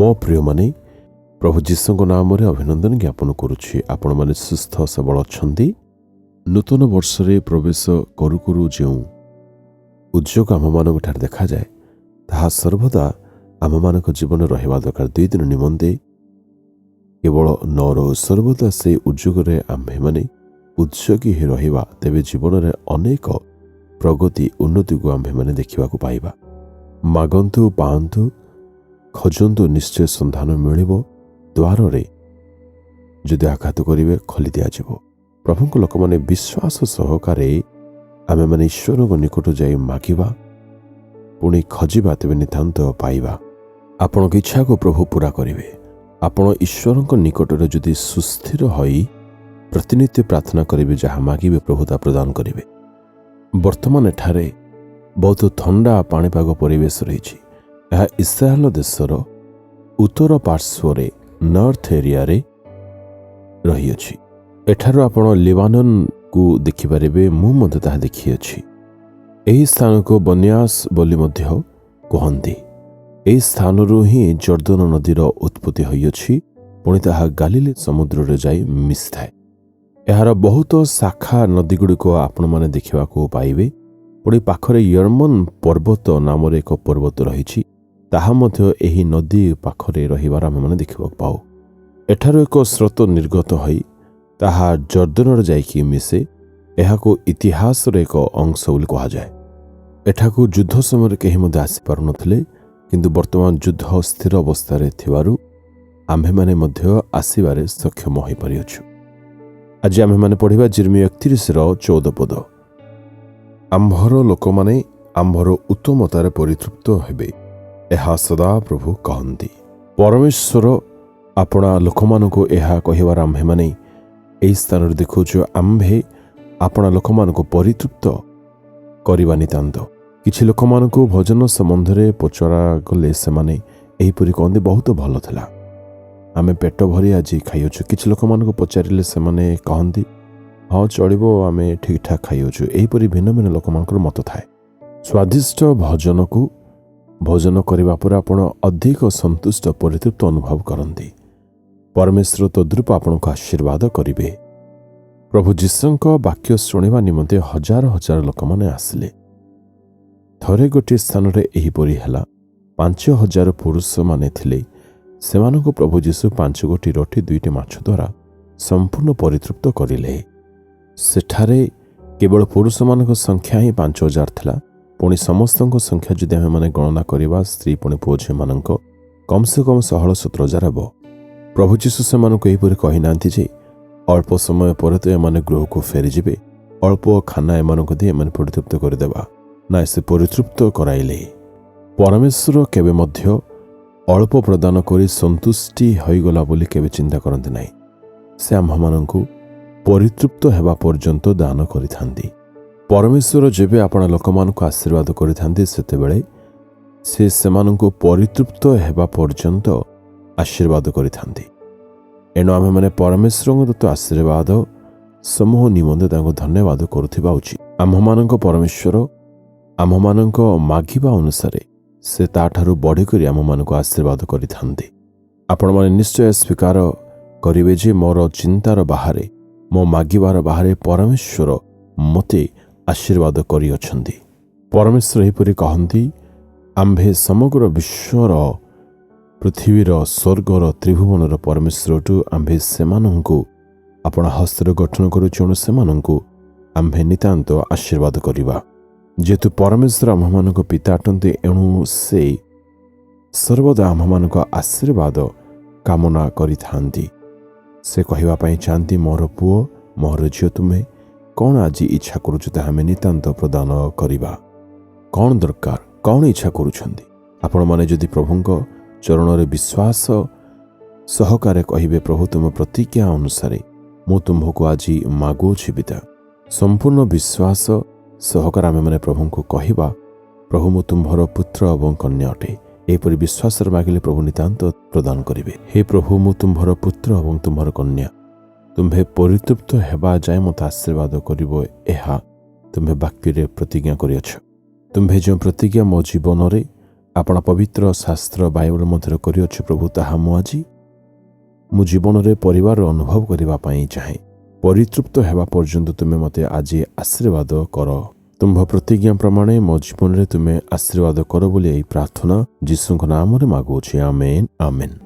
मो प्रिय माने प्रभु जीशुଙ୍କ नामରେ ଅଭିନନ୍ଦନ ଜ୍ଞାପନ କରୁଛି। ଆପଣମାନେ ସୁସ୍ଥ ସବଳ ଅଛନ୍ତି। ନୂତନ ବର୍ଷରେ ପ୍ରବେଶ କରୁ କରୁ ଯେଉଁ ଉଦ୍ୟୋଗ ଆମମାନଙ୍କଠାରେ ଦେଖାଯାଏ ତାହା ସର୍ବଦା ଆମମାନଙ୍କ ଜୀବନରେ ରହିବା ଦରକାର। 2 ଦିନ ନିମନ୍ତେ କେବଳ ନ ରହୁ, ସର୍ବଦା ସେହି ଉଦ୍ୟୋଗରେ ଆମ୍ଭେମାନେ ଉତ୍ସର୍ଗୀ ହୋଇ ରହିବା, ତେବେ ଜୀବନରେ ଅନେକ ପ୍ରଗତି ଉନ୍ନତିକୁ ଆମ୍ଭେମାନେ ଦେଖିବାକୁ ପାଇବା। ମାଗନ୍ତୁ ପାଆନ୍ତୁ, ଖୋଜନ୍ତୁ ନିଶ୍ଚୟ ସନ୍ଧାନ ମିଳିବ, ଦ୍ୱାରରେ ଯଦି ଆଘାତ କରିବେ ଖୋଲି ଦିଆଯିବ। ପ୍ରଭୁଙ୍କ ଲୋକମାନେ ବିଶ୍ୱାସ ସହକାରେ ଆମେମାନେ ଈଶ୍ୱରଙ୍କ ନିକଟ ଯାଇ ମାଗିବା, ପୁଣି ଖୋଜିବା, ତେବେ ନିତାନ୍ତ ପାଇବା। ଆପଣଙ୍କ ଇଚ୍ଛାକୁ ପ୍ରଭୁ ପୂରା କରିବେ। ଆପଣ ଈଶ୍ୱରଙ୍କ ନିକଟରେ ଯଦି ସୁସ୍ଥିର ହୋଇ ପ୍ରତିନିତ୍ୟ ପ୍ରାର୍ଥନା କରିବେ, ଯାହା ମାଗିବେ ପ୍ରଭୁ ତା ପ୍ରଦାନ କରିବେ। ବର୍ତ୍ତମାନ ଏଠାରେ ବହୁତ ଥଣ୍ଡା ପାଣିପାଗ ପରିବେଶ ରହିଛି। ଏହା ଇସ୍ରାଏଲ ଦେଶର ଉତ୍ତର ପାର୍ଶ୍ୱରେ ନର୍ଥ ଏରିଆରେ ରହିଅଛି। ଏଠାରୁ ଆପଣ ଲିବାନନକୁ ଦେଖିପାରିବେ। ମୁଁ ମଧ୍ୟ ତାହା ଦେଖିଅଛି। ଏହି ସ୍ଥାନକୁ ବନ୍ୟାସ ବୋଲି ମଧ୍ୟ କୁହନ୍ତି। ଏହି ସ୍ଥାନରୁ ହିଁ ଜର୍ଦ୍ଦନ ନଦୀର ଉତ୍ପତ୍ତି ହୋଇଅଛି, ପୁଣି ତାହା ଗାଲିଲି ସମୁଦ୍ରରେ ଯାଇ ମିଶିଥାଏ। ଏହାର ବହୁତ ଶାଖା ନଦୀଗୁଡ଼ିକ ଆପଣମାନେ ଦେଖିବାକୁ ପାଇବେ। ପୁଣି ପାଖରେ ୟର୍ମନ ପର୍ବତ ନାମରେ ଏକ ପର୍ବତ ରହିଛି, ତାହା ମଧ୍ୟ ଏହି ନଦୀ ପାଖରେ ରହିବାର ଆମେମାନେ ଦେଖିବାକୁ ପାଉ। ଏଠାରୁ ଏକ ସ୍ରୋତ ନିର୍ଗତ ହୋଇ ତାହା ଜର୍ଦ୍ଦନରେ ଯାଇକି ମିଶେ। ଏହାକୁ ଇତିହାସର ଏକ ଅଂଶ ବୋଲି କୁହାଯାଏ। ଏଠାକୁ ଯୁଦ୍ଧ ସମୟରେ କେହି ମଧ୍ୟ ଆସିପାରୁନଥିଲେ, କିନ୍ତୁ ବର୍ତ୍ତମାନ ଯୁଦ୍ଧ ସ୍ଥିର ଅବସ୍ଥାରେ ଥିବାରୁ ଆମ୍ଭେମାନେ ମଧ୍ୟ ଆସିବାରେ ସକ୍ଷମ ହୋଇପାରିଅଛୁ। ଆଜି ଆମ୍ଭେମାନେ ପଢ଼ିବା ଜିର୍ମିୟା 31:14 ପଦ। ଆମ୍ଭର ଲୋକମାନେ ଆମ୍ଭର ଉତ୍ତମତାରେ ପରିତୃପ୍ତ ହେବେ, ଏହା ସଦା ପ୍ରଭୁ କହନ୍ତି। ପରମେଶ୍ୱର ଆପଣା ଲୋକମାନଙ୍କୁ ଏହା କହିବାର ଆମ୍ଭେମାନେ ଏହି ସ୍ଥାନରେ ଦେଖୁଛୁ। ଆମ୍ଭେ ଆପଣା ଲୋକମାନଙ୍କୁ ପରିତୃପ୍ତ କରିବା ନିତାନ୍ତ। କିଛି ଲୋକମାନଙ୍କୁ ଭୋଜନ ସମ୍ବନ୍ଧରେ ପଚରାଗଲେ ସେମାନେ ଏହିପରି କହନ୍ତି, ବହୁତ ଭଲ ଥିଲା, ଆମେ ପେଟ ଭରି ଆଜି ଖାଇଅଛୁ। କିଛି ଲୋକମାନଙ୍କୁ ପଚାରିଲେ ସେମାନେ କହନ୍ତି, ହଁ ଚଳିବ, ଆମେ ଠିକ୍ ଠାକ୍ ଖାଇଅଛୁ। ଏହିପରି ଭିନ୍ନ ଭିନ୍ନ ଲୋକମାନଙ୍କର ମତ ଥାଏ। ସ୍ୱାଦିଷ୍ଟ ଭୋଜନ କରିବା ପରେ ଆପଣ ଅଧିକ ସନ୍ତୁଷ୍ଟ ପରିତୃପ୍ତ ଅନୁଭବ କରନ୍ତି। ପରମେଶ୍ୱର ତଦ୍ରୂପ ଆପଣଙ୍କୁ ଆଶୀର୍ବାଦ କରିବେ। ପ୍ରଭୁ ଯୀଶୁଙ୍କ ବାକ୍ୟ ଶୁଣିବା ନିମନ୍ତେ ହଜାର ହଜାର ଲୋକମାନେ ଆସିଲେ। ଥରେ ଗୋଟିଏ ସ୍ଥାନରେ ଏହିପରି ହେଲା। 5,000 ପୁରୁଷମାନେ ଥିଲେ। ସେମାନଙ୍କୁ ପ୍ରଭୁ ଯୀଶୁ 5 ଗୋଟି ରୋଟି 2ଟି ମାଛ ଦ୍ୱାରା ସମ୍ପୂର୍ଣ୍ଣ ପରିତୃପ୍ତ କରିଲେ। ସେଠାରେ କେବଳ ପୁରୁଷମାନଙ୍କ ସଂଖ୍ୟା ହିଁ 5,000 ଥିଲା। ପୁଣି ସମସ୍ତଙ୍କ ସଂଖ୍ୟା ଯଦି ଆମେମାନେ ଗଣନା କରିବା, ସ୍ତ୍ରୀ ପୁଣି ପୁଅ ଝିଅମାନଙ୍କ କମ୍ ସେ କମ୍ 16-17,000 ହେବ। ପ୍ରଭୁ ଯୀଶୁ ସେମାନଙ୍କୁ ଏହିପରି କହିନାହାନ୍ତି ଯେ ଅଳ୍ପ ସମୟ ପରେ ତ ଏମାନେ ଗୃହକୁ ଫେରିଯିବେ, ଅଳ୍ପ ଖାନା ଏମାନଙ୍କୁ ଦେଇ ଏମାନେ ପରିତୃପ୍ତ କରିଦେବା। ନାଇଁ, ସେ ପରିତୃପ୍ତ କରାଇଲେ। ପରମେଶ୍ୱର କେବେ ମଧ୍ୟ ଅଳ୍ପ ପ୍ରଦାନ କରି ସନ୍ତୁଷ୍ଟି ହୋଇଗଲା ବୋଲି କେବେ ଚିନ୍ତା କରନ୍ତି ନାହିଁ। ସେ ଆମ୍ଭମାନଙ୍କୁ ପରିତୃପ୍ତ ହେବା ପର୍ଯ୍ୟନ୍ତ ଦାନ କରିଥାନ୍ତି। ପରମେଶ୍ୱର ଯେବେ ଆପଣା ଲୋକମାନଙ୍କୁ ଆଶୀର୍ବାଦ କରିଥାନ୍ତି, ସେତେବେଳେ ସେ ସେମାନଙ୍କୁ ପରିତୃପ୍ତ ହେବା ପର୍ଯ୍ୟନ୍ତ ଆଶୀର୍ବାଦ କରିଥାନ୍ତି। ଏଣୁ ଆମେମାନେ ପରମେଶ୍ୱରଙ୍କ ଦତ୍ତ ଆଶୀର୍ବାଦ ସମୂହ ନିମନ୍ତେ ତାଙ୍କୁ ଧନ୍ୟବାଦ କରୁଥିବା ଉଚିତ। ଆମ୍ଭମାନଙ୍କ ପରମେଶ୍ୱର ଆମ୍ଭମାନଙ୍କ ମାଗିବା ଅନୁସାରେ ସେ ତାଠାରୁ ବଢ଼ିକରି ଆମମାନଙ୍କୁ ଆଶୀର୍ବାଦ କରିଥାନ୍ତି। ଆପଣମାନେ ନିଶ୍ଚୟ ସ୍ୱୀକାର କରିବେ ଯେ ମୋର ଚିନ୍ତାର ବାହାରେ, ମୋ ମାଗିବାର ବାହାରେ ପରମେଶ୍ୱର ମୋତେ ଆଶୀର୍ବାଦ କରିଅଛନ୍ତି। ପରମେଶ୍ୱର ଏହିପରି କହନ୍ତି, ଆମ୍ଭେ ସମଗ୍ର ବିଶ୍ୱର, ପୃଥିବୀର, ସ୍ୱର୍ଗର, ତ୍ରିଭୁବନର ପରମେଶ୍ୱରଠୁ ଆମ୍ଭେ ସେମାନଙ୍କୁ ଆପଣା ହସ୍ତରେ ଗଠନ କରୁଛୁ। ଏଣୁ ସେମାନଙ୍କୁ ଆମ୍ଭେ ନିତାନ୍ତ ଆଶୀର୍ବାଦ କରିବା। ଯେହେତୁ ପରମେଶ୍ୱର ଆମ୍ଭମାନଙ୍କ ପିତା ଅଟନ୍ତି, ଏଣୁ ସେ ସର୍ବଦା ଆମ୍ଭମାନଙ୍କ ଆଶୀର୍ବାଦ କାମନା କରିଥାନ୍ତି। ସେ କହିବା ପାଇଁ ଚାହାନ୍ତି, ମୋର ପୁଅ, ମୋର ଝିଅ, ତୁମେ କ'ଣ ଆଜି ଇଚ୍ଛା କରୁଛ, ତାହା ଆମେ ନିତାନ୍ତ ପ୍ରଦାନ କରିବା। କ'ଣ ଦରକାର, କ'ଣ ଇଚ୍ଛା କରୁଛନ୍ତି? ଆପଣମାନେ ଯଦି ପ୍ରଭୁଙ୍କ ଚରଣରେ ବିଶ୍ୱାସ ସହକାରେ କହିବେ, ପ୍ରଭୁ ତୁମ ପ୍ରତିଜ୍ଞା ଅନୁସାରେ ମୁଁ ତୁମ୍ଭକୁ ଆଜି ମାଗୁଅଛି ପିତା, ସମ୍ପୂର୍ଣ୍ଣ ବିଶ୍ୱାସ ସହକାରେ ଆମେମାନେ ପ୍ରଭୁଙ୍କୁ କହିବା, ପ୍ରଭୁ ମୁଁ ତୁମ୍ଭର ପୁତ୍ର ଏବଂ କନ୍ୟା ଅଟେ। ଏହିପରି ବିଶ୍ୱାସରେ ମାଗିଲେ ପ୍ରଭୁ ନିତାନ୍ତ ପ୍ରଦାନ କରିବେ। ହେ ପ୍ରଭୁ, ମୁଁ ତୁମ୍ଭର ପୁତ୍ର ଏବଂ ତୁମ୍ଭର କନ୍ୟା, ତୁମ୍ଭେ ପରିତୃପ୍ତ ହେବା ଯାଏ ମୋତେ ଆଶୀର୍ବାଦ କରିବ, ଏହା ତୁମ୍ଭେ ବାକ୍ୟରେ ପ୍ରତିଜ୍ଞା କରିଅଛ। ତୁମ୍ଭେ ଯେଉଁ ପ୍ରତିଜ୍ଞା ମୋ ଜୀବନରେ ଆପଣ ପବିତ୍ର ଶାସ୍ତ୍ର ବାଇବଲ ମଧ୍ୟରେ କରିଅଛି ପ୍ରଭୁ, ତାହା ମୁଁ ଆଜି ମୋ ଜୀବନରେ ପରିବାର ଅନୁଭବ କରିବା ପାଇଁ ଚାହେଁ। ପରିତୃପ୍ତ ହେବା ପର୍ଯ୍ୟନ୍ତ ତୁମେ ମୋତେ ଆଜି ଆଶୀର୍ବାଦ କର। ତୁମ୍ଭ ପ୍ରତିଜ୍ଞା ପ୍ରମାଣେ ମୋ ଜୀବନରେ ତୁମେ ଆଶୀର୍ବାଦ କର ବୋଲି ଏହି ପ୍ରାର୍ଥନା ଯୀଶୁଙ୍କ ନାମରେ ମାଗୁଅଛି। ଆମେନ୍, ଆମେନ୍।